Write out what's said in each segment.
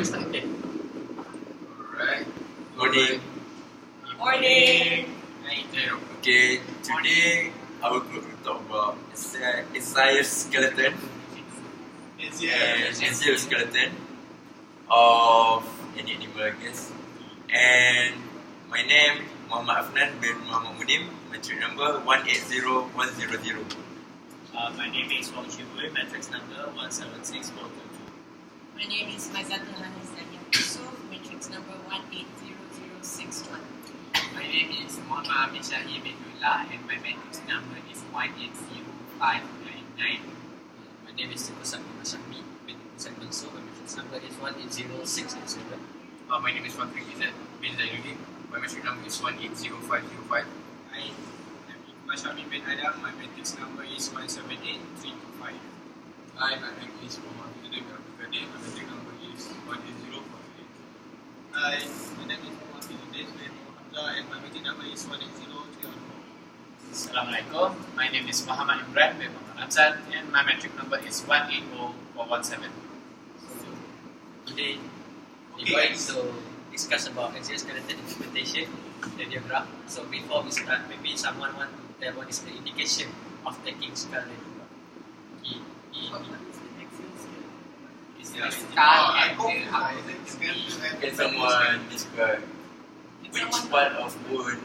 Okay. Alright. Morning. Morning. Okay, today our group will talk about Axial skeleton and Axial skeleton of any animal, I guess. And my name Muhammad Afnan bin Muhammad Mudim. Matric number 180100. My name is Wang Chibui, matrix number 176422. My name is Maizatun Hanizania Yusuf, matrix number 180061. My name is Muhammad Amin Shahi Bedullah and my matrix number is 180599. My name is Tukusan Masami bin Tukusan Mansur. My matrix number is 180687. My name is Fakri Izzat bin Zainuddin. My matric number is 180505. I am Mashami bin Adam. My matrix number is 178325. Hi, my name is Muhammad Abdul Kadir. My matric number is 18048. Hi, my name is Muhammad bin Hamza and my matrix number is 180314. Assalamualaikum. My name is Muhammad Imran bin Muhammad Ramzan and my matric number is 180417. Today we're going to discuss about axial skeleton interpretation, the diagram. So before we start, maybe someone want to tell what is the indication of taking skull diagram. It's the skull and the Can someone describe which part of bone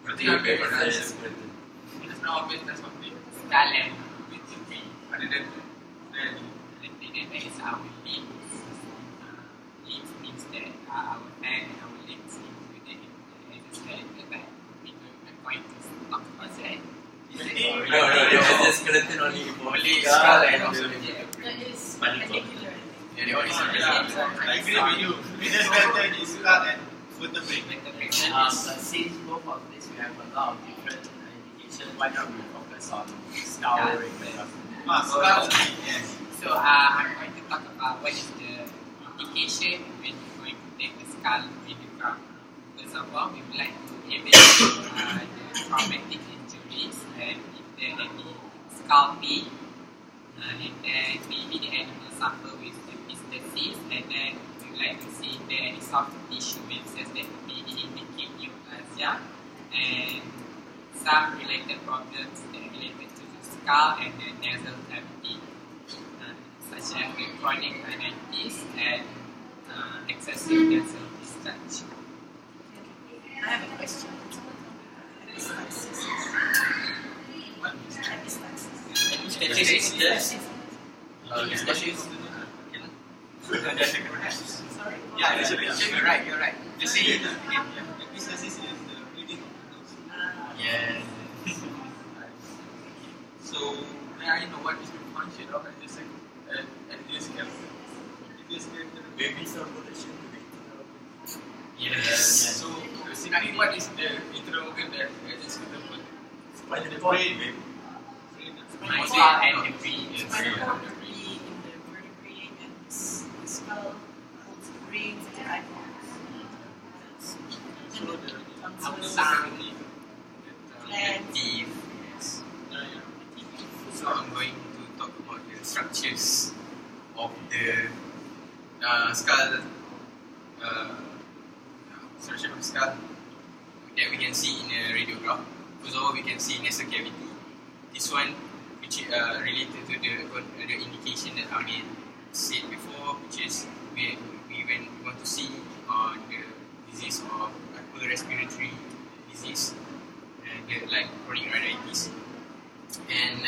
would you get Axial skeleton? It's not obvious that's what the skull and with the tree. Other than Related is our limbs. Limbs means that our hand and our legs included in the skeleton, but we are going to talk about that. No, the Axial skeleton only involves skull and the That is mandible. particular. yeah, they only I agree with you. Axial skeleton is skull and vertebrae. Since both of this we have a lot of different indications, why don't we focus on skull? Skull, yes. So I'm going to talk about what is the indication when you're going to take the skull radiograph. First of all, we would like to evaluate the traumatic injuries and if there are any scalping, and then maybe the animal suffer with the disease, and then we would like to see if there are any soft tissue masses that maybe indicate neoplasia and some related problems that are related to the skull and the nasal cavity, such as the chronic rhinitis and excessive nasal discharge. I have a question. Epistaxis. What? Epistaxis. Sorry. Yeah, You're right. Just say it again. Epistaxis is the bleeding of the nose. Yes. So, may I know what is the function of axial skeleton? Maybe some relation to the Yes. So, basically, what is the internal organ that axial skeleton for? spinal cord, maybe. My skull and the brain. Spinal cord would be in the vertebrae and the skull holds the brains and the eyeballs. And the tonsils, glands. Teeth. So I'm going to talk about the structures of the skull, structure of the skull that we can see in a radiograph. First of all, we can see nasal cavity. This one, which is related to the indication that Amin said before, which is when we want to see on the disease of upper respiratory disease, like chronic rhinitis. And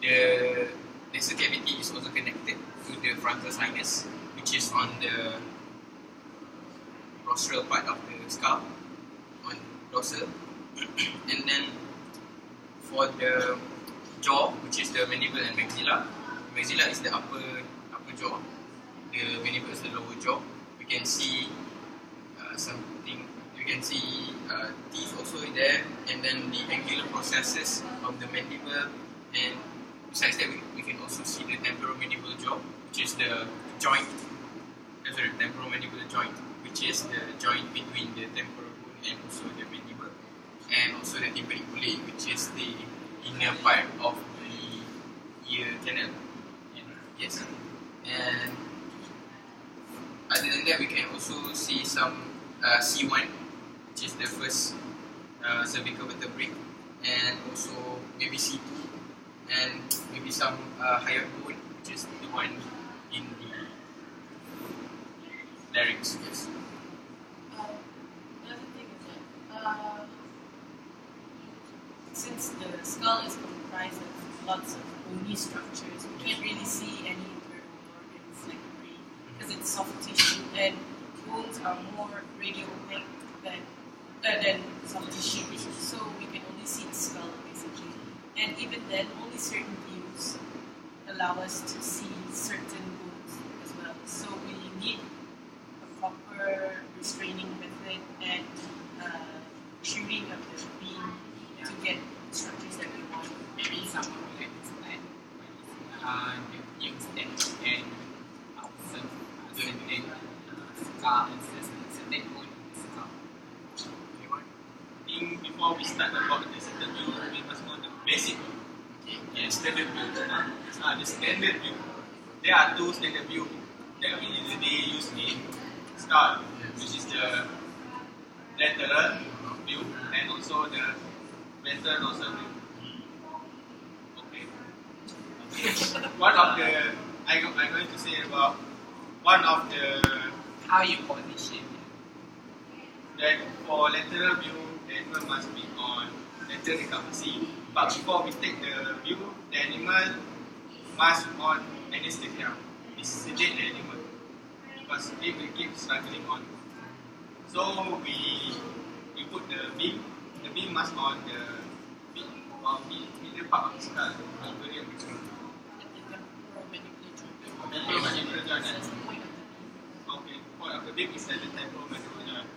the nasal cavity is also connected to the frontal sinus, which is on the rostral part of the skull, on dorsal. And then for the jaw, which is the mandible and maxilla, maxilla is the upper jaw, the mandible is the lower jaw. We can see something. You can see teeth also there, and then the angular processes of the mandible, and besides that we can also see the temporomandibular jaw, which is the joint, temporomandibular joint, which is the joint between the temporal bone and also the mandible, and also the tympanic bullae, which is the inner part of the ear canal. Yes, and other than that, we can also see some C1, which is the first cervical vertebrae, and also maybe C2, and maybe some hyoid bone, which is the one in the larynx. Yes. Another thing is that since the skull is comprised of lots of bony structures, we can't really see any internal organs like the brain because it's soft tissue, and bones are more radiopaque than soft tissue. So we can only see the skull basically, and even then, only certain views allow us to see certain bones as well. So we need a proper restraining method and shooting of the beam to get structures that we want. Maybe someone will explain the views and observe certain scar and certain wound in the skull. I think before we start about the certain view, we must know the basic view. Okay, standard view. The standard view. There are two standard view that we usually use in skull, which is the lateral view and also the ventral dorsal view. Okay. One of the I'm going to say about one of the How you position that for lateral view, the animal must be on lateral recurrency. But before we take the view, the animal must on anesthesia. It's sedate the animal because it will keep struggling on. So we put the beam. The beam must on the middle part of the skull, very between. Temporomandibular joint. That's the point of the beam. Okay, point of the beam is at the temporomandibular joint.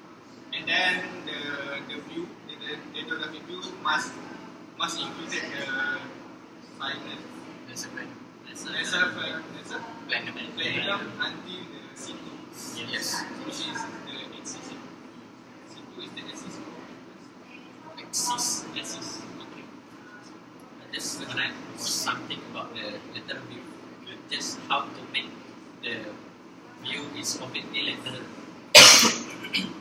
And then the view, the radiographic view must include the sinus, planum until the C2. Yes. Which is the axis. C2 is the axis. Axis. Okay. I just want to add something about the lateral view. Just how to make the view is completely lateral.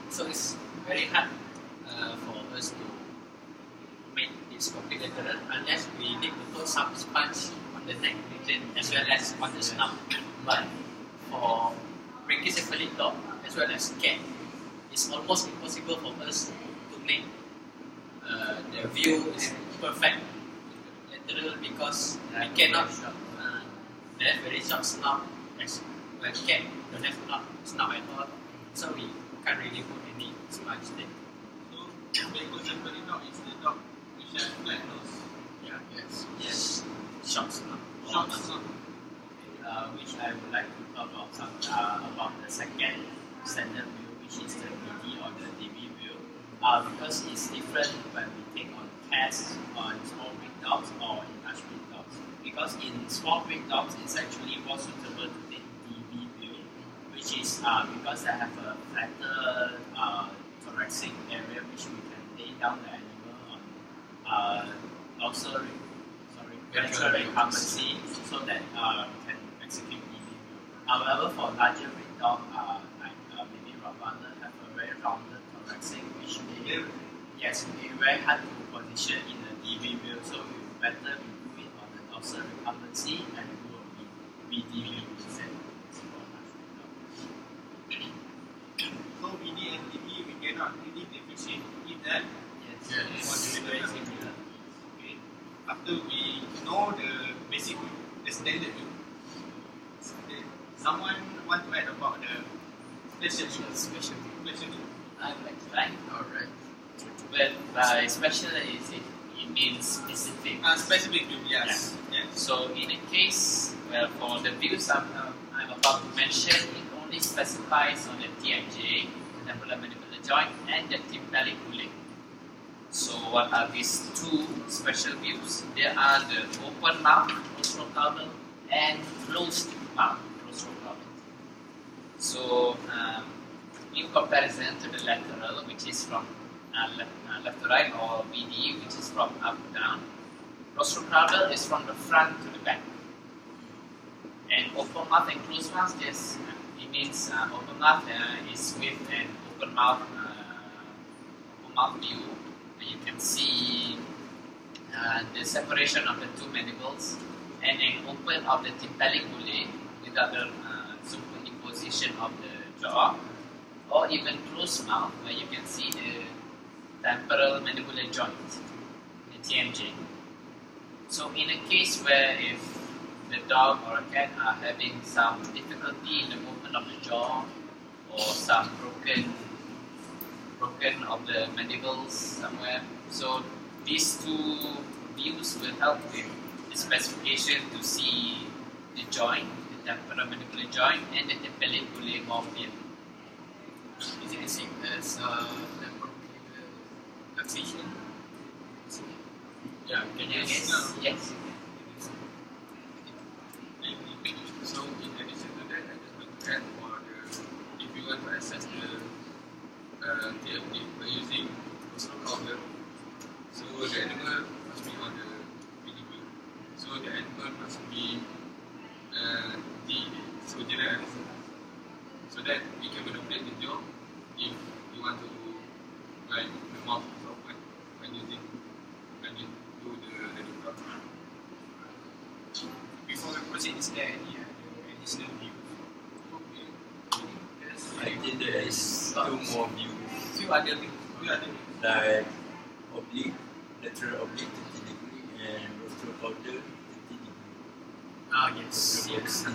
So it's very hard for us to make this completely lateral unless we need to put some sponge on the neck region as well as on the snout. But for brachycephalic dog as well as cat, it's almost impossible for us to make the view is perfect lateral because we cannot they have very short snout as well cat don't have snout at all, so we can't really put any sponge there. So brachycephalic dog is the dog which has flat nose. Yes, short snout. Short nose. Which I would like to talk about about the second standard view, which is the BD or the DB view, because it's different when we take on cats, on small breed dogs, or in large breed dogs. Because in small breed dogs, it's actually more suitable to take DB view, which is because they have a flatter thoracic area which we can lay down the animal on. Also, ventral recurrency, so that we can execute DB view. However, for larger breed dog, like maybe Rottweiler, have a very rounded thoracic, which may be very hard to position in the DB view. So we better we do it on the dorsal recurrency and do a BD view instead. So BD and DB we cannot really differentiate it that. Yes. Okay. After we know the basic view, the standard view, someone want to add about the special view. I would like to try. Alright. Well, by special it means specific. Specific view, yes. So in a case, well, for the views I'm about to mention, it only specifies on the TMJ, the temporomandibular joint, and the tympanic cooling. So what are these two special views? There are the open mouth, rostrocaudal, and closed mouth, rostrocaudal. So in comparison to the lateral, which is from left to right, or BD, which is from up to down, rostrocaudal is from the front to the back. And open mouth and closed mouth just It means open mouth is with an open mouth view. You can see the separation of the two mandibles and an open of the tympanic bullae without the superimposition of the jaw, or even closed mouth where you can see the temporal mandibular joint, the TMJ. So in a case where if the dog or a cat are having some difficulty in the movement of the jaw or some broken of the mandibles somewhere, so these two views will help with the specification to see the joint, the temporal mandibular joint and the tympanic bullae more clearly. Is it the same as temporal luxation? Yeah, can you Yes, yes. So in addition to that, I just want to add for the, if you want to assess the TMD by using rostral counter, so the animal must be on the video. So the animal must be so general anesthesia, so that we can manipulate the jaw if you want to, like, the mouth is open when you do the diaphragm. Before we proceed, is there any additional view? I think there is two more views, Few other views. like oblique, lateral oblique 30 degree, and rostral caudal 30 degree. Ah, yes. Rostral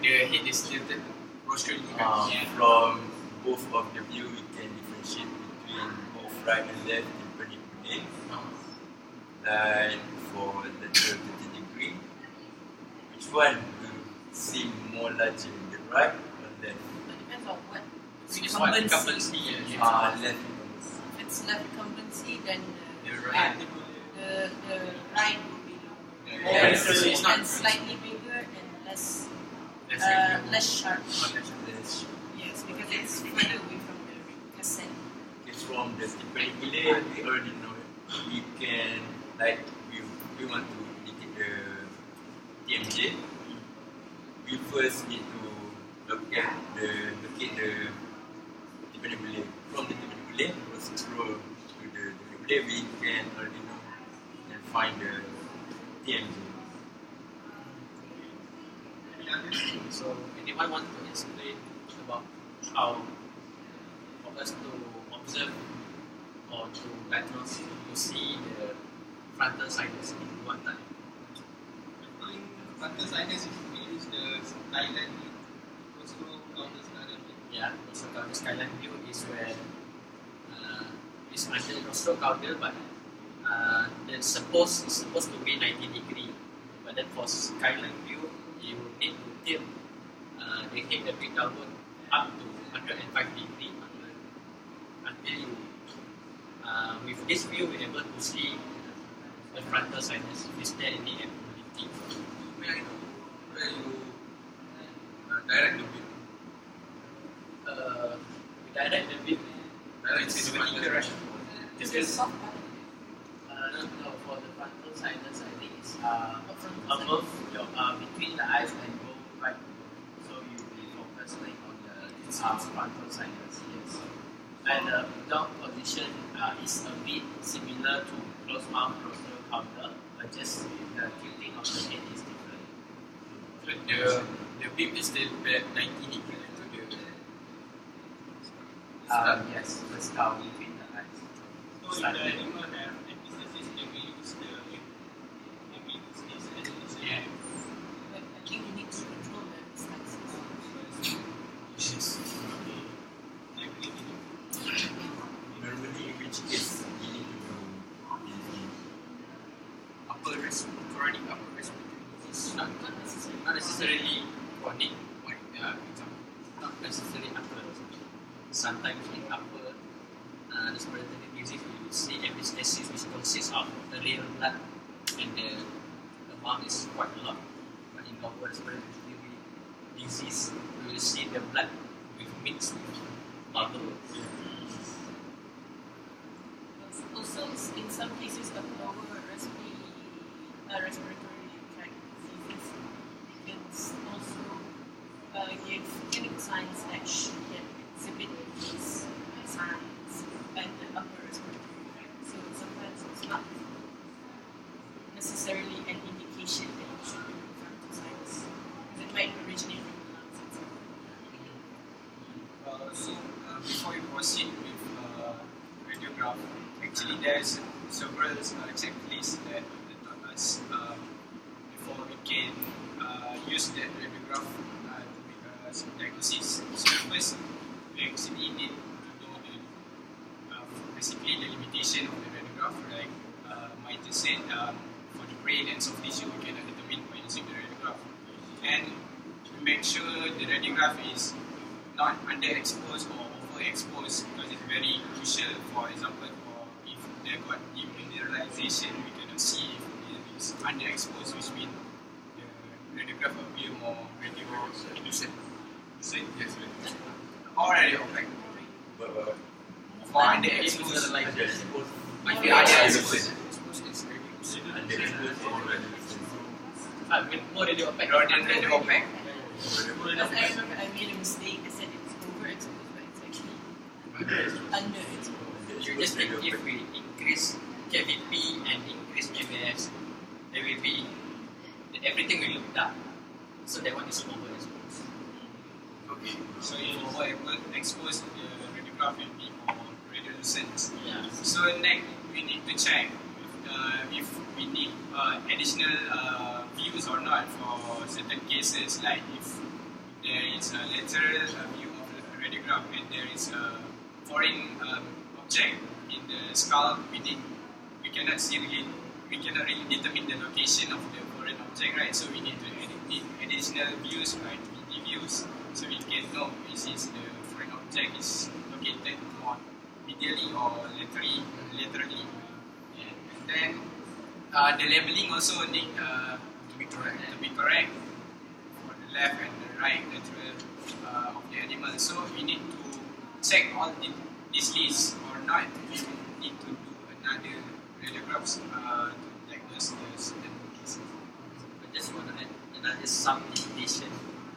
The head is tilted prostrate. From both of the view, we can differentiate between both right and left tympanic bullae. Like for lateral 30 degree, which one will seem more larger, the right or left? It depends on what Incumbency. Left. If it's left incumbency, then The right. the right will be lower. Yeah, So so it's not and slightly bigger and less less sharp. Left. Yes, because it's further away from the cassette. Okay, from the tympanic bullae, we already know we can, like, we want to indicate the TMJ. We first need to locate the tympanic bullae. From the tympanic bullae, we scroll to the tympanic bullae, we can already know and find the TMJ. So, anyone want to explain about how for us to observe or to diagnose to see the frontal sinus in one time? Frontal sinus is we use the skyline view, also counter skyline view. Yeah, also caudal skyline view is where it's under rostral caudal, but it's supposed to be 90 degree. But then for skyline view, you need to tilt the head a bit downward up to 105 degree until you. With this view, we're able to see the frontal sinus. Is there any abnormality? May I know where you direct the beam? We direct the beam. Direct It's the vertical, frontal. right? Is it soft? No, for the frontal sinus, I think it's above your, between the eyes and go right. So you focus like on the frontal sinus. Yes. And the dog position is a bit similar to closed mouth rostral caudal, but just the tilting of the head is different. So the beam is still at 90 degree to the Yes, the skull between the eyes. So if the animal have epistasis, then we use this as Yeah. But I think you need to control the distances. Normally, in which case you need to do Upper respiratory, upper respiratory disease. Not necessarily chronic, Example. not necessarily upper. Sometimes in upper respiratory disease, we see epistasis, which consists of the real blood, and the amount is quite a lot. But in lower respiratory disease, we will see the blood with mixed with bubble. Also, in some cases of lower respiratory tract diseases, they can also give clinical signs that should exhibit these signs at the upper respiratory tract. So sometimes it's not necessarily an indication that you should do vital signs. It might originate from the lungs itself. Before you proceed with radiograph, actually there's several checklists that they taught us before we can use that radiograph to make some diagnosis. So first, we actually need to know basically the limitation of the radiograph. Like Mike just said, for the brain and soft tissue, we cannot determine by using the radiograph. And we make sure the radiograph is not underexposed or overexposed, because it's very crucial. For example, if they got demineralization, we cannot see if it is underexposed, which means the radiograph appear more radio-inducent. Yes, or radio-opaque. For underexposed, like if you are underexposed, it's More radio opaque. rather than radio-opaque. Because I remember I made a mistake. I said it's overexposed, but it's actually underexposed. You just think if we increase KVP and increase KVS, there will be everything will look dark. So that one is overexposed. Okay, so if overexposed, the radiograph will be more radiolucent. Yeah. So next, we need to check if we need additional views or not for certain cases, like if there is a lateral view of the radiograph and there is a foreign object in the skull, we cannot really determine the location of the foreign object, right? So we need to need additional views, right? 3D views, so we can know is the foreign object is located more medially or laterally. And then the labeling also need to be correct for the left and the right lateral of the animal. So we need to check all these lists or not. We need to do another radiographs to diagnose the certain cases. I just want to add another some limitation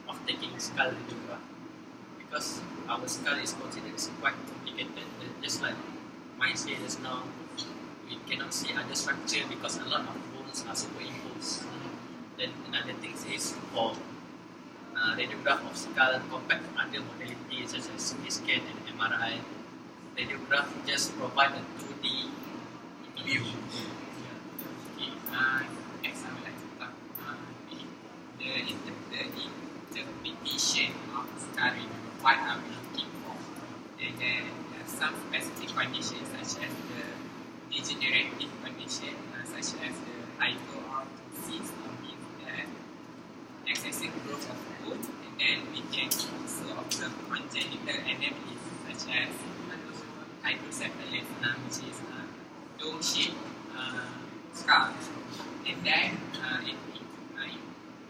of taking skull radiograph, because our skull is considered quite complicated. Just like mine said just now, we cannot see other structure because a lot of bones are superimposed. Then another thing is for radiograph of skull compared to other modalities such as CT scan and MRI, radiograph just provide a 2D view. Next, I would like to talk about the interpretation of skull review. What are we looking for? And then some specific conditions such as the degenerative condition, such as the hyperorthosis, means that excessive growth of bone, and then we can also observe congenital anomalies such as hydrocephalus, which is dome-shaped skull, and then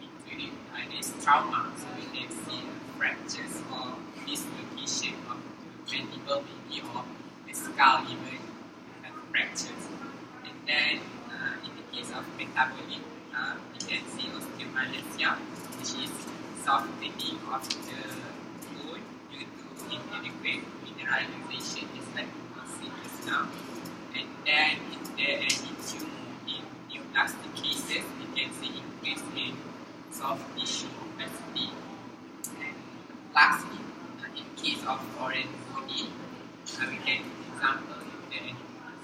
including this trauma, so we can see fractures or dislocation of the mandible, maybe, or the skull even have fractures. And then in the case of metabolic, we can see osteomalacia, which is softening of the bone due to inadequate mineralization, just like we see just now. And then if there any tumor in neoplastic cases, we can see increase in soft tissue opacity. And lastly, in case of foreign body, we can, for example, if there any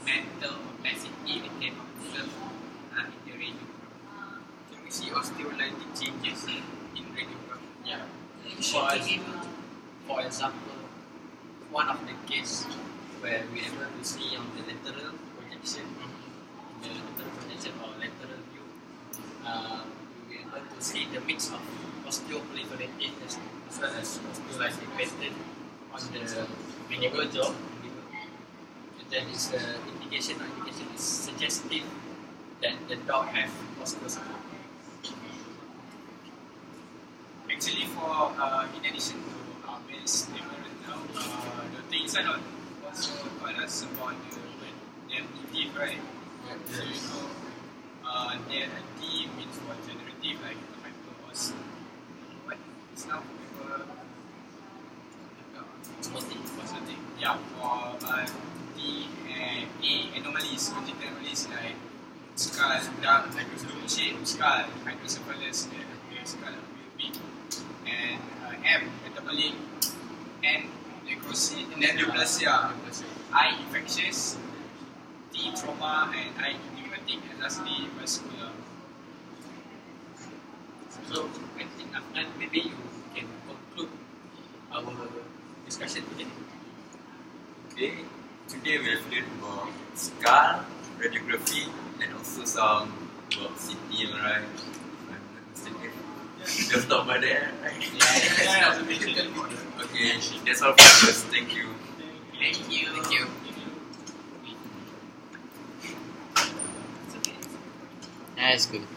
mental opacity, we can observe in the radiograph. Can we see osteolytic changes in radiograph? Yeah. You should be able to. For example, one of the case where we able to see on the lateral projection, or lateral view, we were able to see the mix of osteoproliferative as well as osteolytic pattern on the mandible jaw. And then it's indication is suggestive that the dog have osteocytosis. Actually, for in addition to Ahmed's the things I know also taught us about the additive, right? So you know, the D means for generative, like hyper what is now Yeah, for D and A anomalies, congenital anomalies like skull, dark loop shape skull, hydrocephalus, and skull big, and M metabolic, and necrosis, neoplasia, I infectious, T trauma, and I pneumatic, and lastly vascular. So I think Afnan, maybe you can conclude our discussion today. Okay, today we have learned about skull, radiography, and also some about CT, right? If I'm not mistaken. We have talked about that, right? Okay, that's all for us. Thank you. Thank you. Thank you. That's good.